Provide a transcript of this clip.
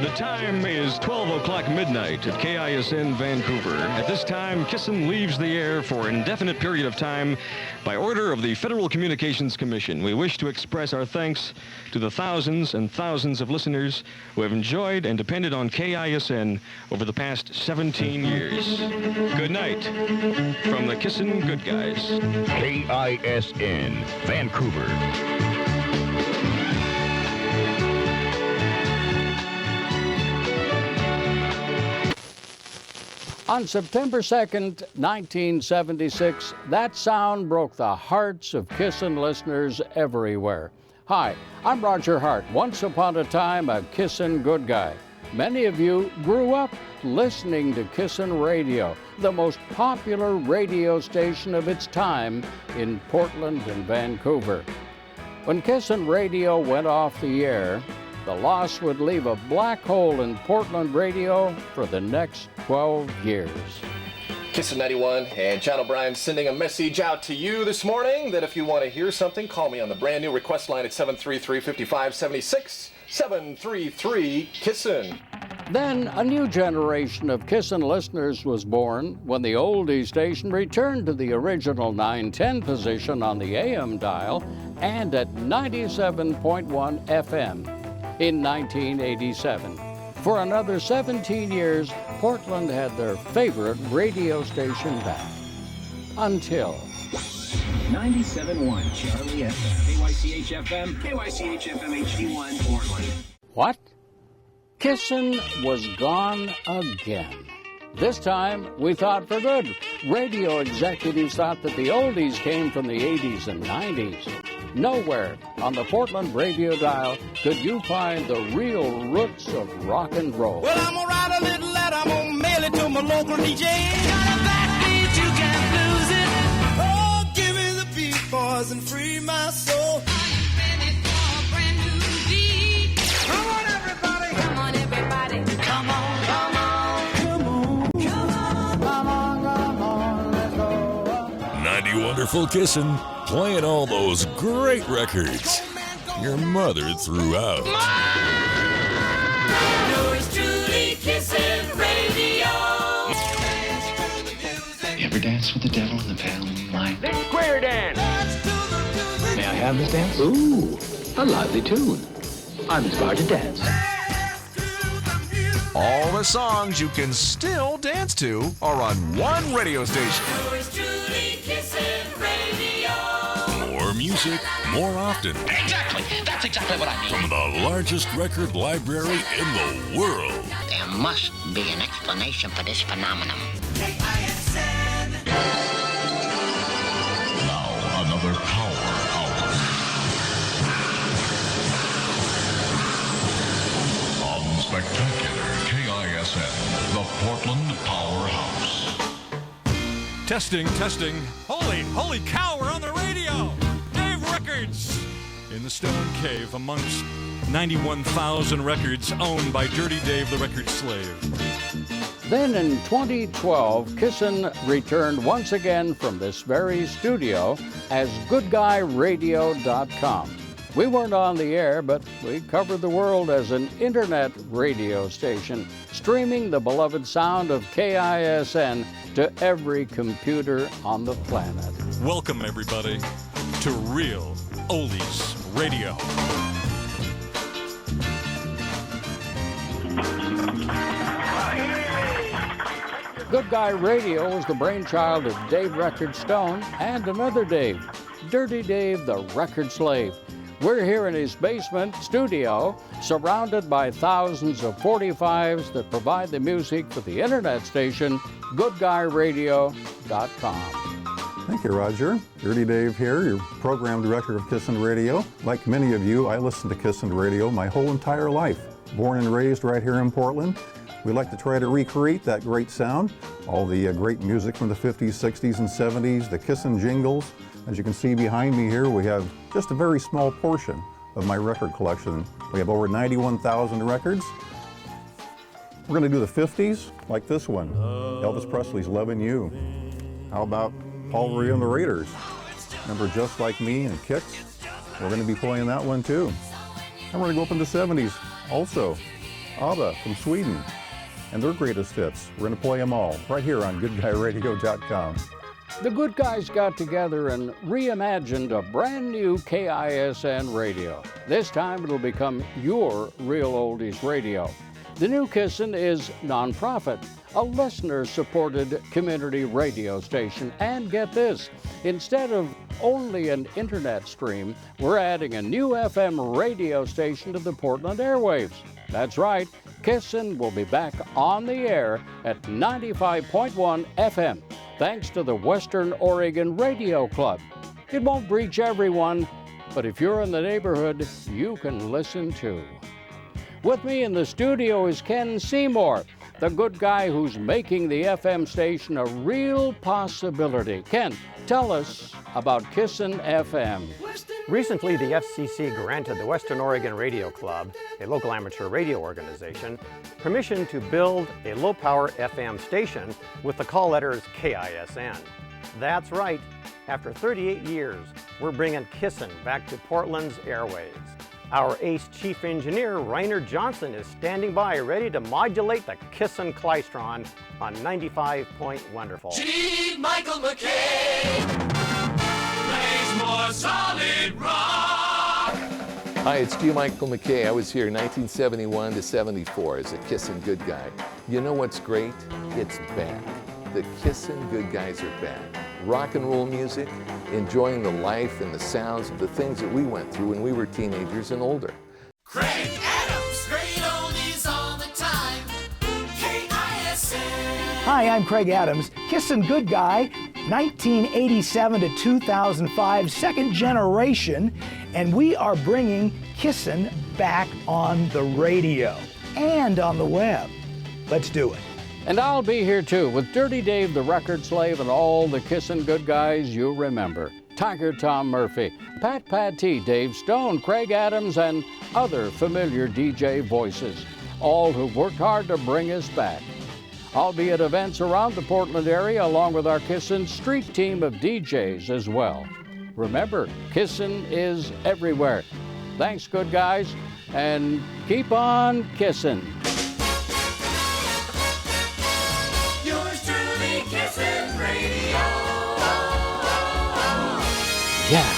The time is 12 o'clock midnight at KISN Vancouver. At this time, Kisn leaves the air for an indefinite period of time by order of the Federal Communications Commission. We wish to express our thanks to the thousands and thousands of listeners who have enjoyed and depended on KISN over the past 17 years. Good night from the Kisn Good Guys. KISN, Vancouver. On September 2nd, 1976, that sound broke the hearts of Kisn listeners everywhere. Hi, I'm Roger Hart, once upon a time a Kisn good guy. Many of you grew up listening to Kisn Radio, the most popular radio station of its time in Portland and Vancouver. When Kisn Radio went off the air, the loss would leave a black hole in Portland radio for the next 12 years. Kisn 91 and John O'Brien sending a message out to you this morning that if you want to hear something, call me on the brand new request line at 733-5576, 733-KISN. Then a new generation of Kisn listeners was born when the oldie station returned to the original 910 position on the AM dial and at 97.1 FM in 1987. For another 17 years, Portland had their favorite radio station back. Until 97.1 Charlie FM, KYCH-FM, KYCH-FM HD1 Portland. What? Kisn was gone again. This time, we thought for good. Radio executives thought that the oldies came from the 80s and 90s. Nowhere on the Portland radio dial could you find the real roots of rock and roll. Well, I'm gonna write a little letter, I'm gonna mail it to my local DJ. Got a backbeat, you can't lose it. Oh, give me the beat, boys, and free my soul. Are you ready for a brand new beat? Come on, everybody. Come on, everybody. Come on, come on. Come on, come on. Come on, come on, let's go. 90 Wonderful Kissin', playing all those great records your mother threw out. Yours truly, Kisn Radio. You ever dance with the devil in the pale moonlight? Square dance! May I have this dance? Ooh, a lively tune. I'm inspired to dance. All the songs you can still dance to are on one radio station. Yours truly, Kisn Radio. More music, more often. Exactly. That's exactly what I mean. From the largest record library in the world. There must be an explanation for this phenomenon. Now another power hour. On spectacular KISN, the Portland Powerhouse. Testing. Holy cow, we're on the radio! Dave Records! In the Stone Cave amongst 91,000 records owned by Dirty Dave the Record Slave. Then in 2012, Kisn returned once again from this very studio as GoodGuyRadio.com. We weren't on the air, but we covered the world as an internet radio station, streaming the beloved sound of KISN to every computer on the planet. Welcome, everybody, to Real Oldies Radio. Good Guy Radio was the brainchild of Dave Record Stone and another Dave, Dirty Dave the Record Slave. We're here in his basement studio, surrounded by thousands of 45s that provide the music for the internet station, GoodGuyRadio.com. Thank you, Roger. Dirty Dave here, your program director of Kisn Radio. Like many of you, I listened to Kisn Radio my whole entire life. Born and raised right here in Portland. We like to try to recreate that great sound, all the great music from the 50s, 60s, and 70s, the Kisn jingles. As you can see behind me here, we have just a very small portion of my record collection. We have over 91,000 records. We're going to do the 50s, like this one, Elvis Presley's Lovin' You. How about Paul Ree and the Raiders? Remember Just Like Me and Kicks? We're going to be playing that one too. And we're going to go up in the 70s also. ABBA from Sweden, and their greatest hits. We're going to play them all right here on GoodGuyRadio.com. The Good Guys got together and reimagined a brand new KISN radio. This time it'll become your Real Oldies radio. The new Kisn is nonprofit, a listener-supported community radio station. And get this, instead of only an internet stream, we're adding a new FM radio station to the Portland airwaves. That's right, Kisn will be back on the air at 95.1 FM, thanks to the Western Oregon Radio Club. It won't reach everyone, but if you're in the neighborhood, you can listen too. With me in the studio is Ken Seymour, the good guy who's making the FM station a real possibility. Ken, tell us about Kisn FM. Recently, the FCC granted the Western Oregon Radio Club, a local amateur radio organization, permission to build a low-power FM station with the call letters KISN. That's right. After 38 years, we're bringing Kisn back to Portland's airwaves. Our ace chief engineer, Rainer Johnson, is standing by ready to modulate the Kisn Klystron on 95 Point Wonderful. Gee, Michael McKay plays more solid rock. Hi, it's G. Michael McKay. I was here 1971 to 74 as a Kisn Good Guy. You know what's great? It's back. The Kisn Good Guys are back. Rock and roll music, enjoying the life and the sounds of the things that we went through when we were teenagers and older. Craig Adams, great oldies all the time. KISN. Hi, I'm Craig Adams, Kisn Good Guy, 1987 to 2005, second generation, and we are bringing Kisn back on the radio and on the web. Let's do it. And I'll be here too with Dirty Dave the Record Slave and all the Kisn Good Guys you remember. Tiger Tom Murphy, Pat T, Dave Stone, Craig Adams, and other familiar DJ voices, all who've worked hard to bring us back. I'll be at events around the Portland area along with our Kisn street team of DJs as well. Remember, Kisn is everywhere. Thanks, good guys, and keep on kissin'. Yours truly, Kisn Radio. Yeah.